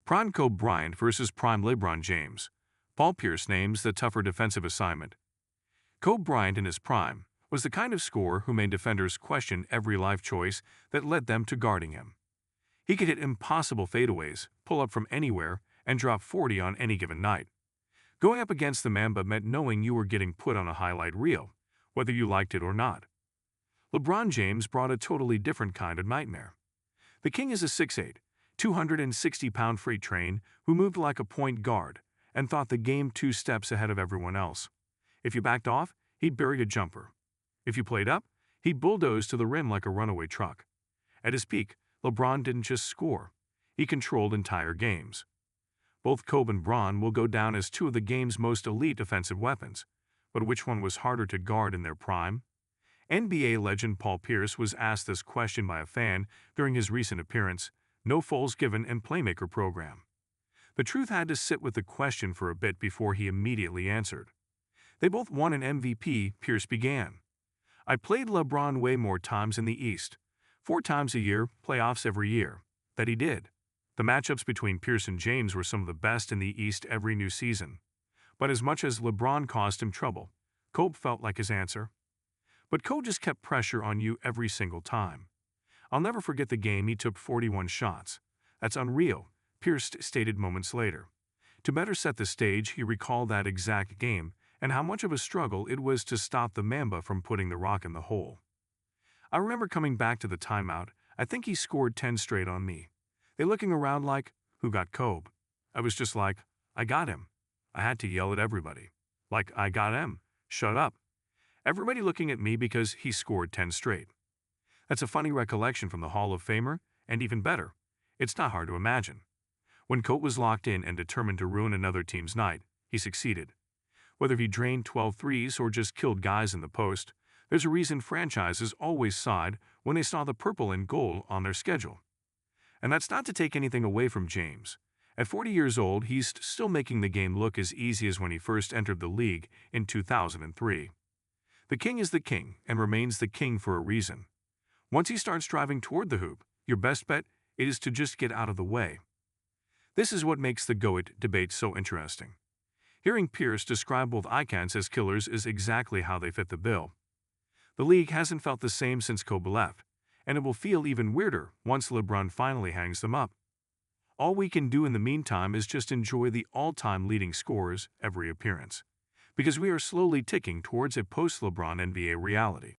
Prime Kobe Bryant versus Prime LeBron James. Paul Pierce names the tougher defensive assignment. Kobe Bryant in his prime was the kind of scorer who made defenders question every life choice that led them to guarding him. He could hit impossible fadeaways, pull up from anywhere, and drop 40 on any given night. Going up against the Mamba meant knowing you were getting put on a highlight reel, whether you liked it or not. LeBron James brought a totally different kind of nightmare. The King is a 6'8", 260-pound freight train who moved like a point guard and thought the game 2 steps ahead of everyone else. If you backed off, he'd bury a jumper. If you played up, he'd bulldoze to the rim like a runaway truck. At his peak, LeBron didn't just score. He controlled entire games. Both Kobe and Bron will go down as two of the game's most elite offensive weapons. But which one was harder to guard in their prime? NBA legend Paul Pierce was asked this question by a fan during his recent appearance, No Fouls Given and Playmaker program. The truth had to sit with the question for a bit before he immediately answered. They both won an MVP, Pierce began. I played LeBron way more times in the East. 4 times a year, playoffs every year. That he did. The matchups between Pierce and James were some of the best in the East every new season. But as much as LeBron caused him trouble, Kobe felt like his answer. But Kobe just kept pressure on you every single time. I'll never forget the game he took 41 shots. That's unreal, Pierce stated moments later. To better set the stage, he recalled that exact game and how much of a struggle it was to stop the Mamba from putting the rock in the hole. I remember coming back to the timeout. I think he scored 10 straight on me. They looking around like, who got Kobe? I was just like, I got him. I had to yell at everybody. Like, I got him. Shut up. Everybody looking at me because he scored 10 straight. That's a funny recollection from the Hall of Famer, and even better, it's not hard to imagine. When Kobe was locked in and determined to ruin another team's night, he succeeded. Whether he drained 12 threes or just killed guys in the post, there's a reason franchises always sighed when they saw the purple and gold on their schedule. And that's not to take anything away from James. At 40 years old, he's still making the game look as easy as when he first entered the league in 2003. The King is the King and remains the King for a reason. Once he starts driving toward the hoop, your best bet is to just get out of the way. This is what makes the GOAT debate so interesting. Hearing Pierce describe both icons as killers is exactly how they fit the bill. The league hasn't felt the same since Kobe left, and it will feel even weirder once LeBron finally hangs them up. All we can do in the meantime is just enjoy the all-time leading scorers every appearance, because we are slowly ticking towards a post-LeBron NBA reality.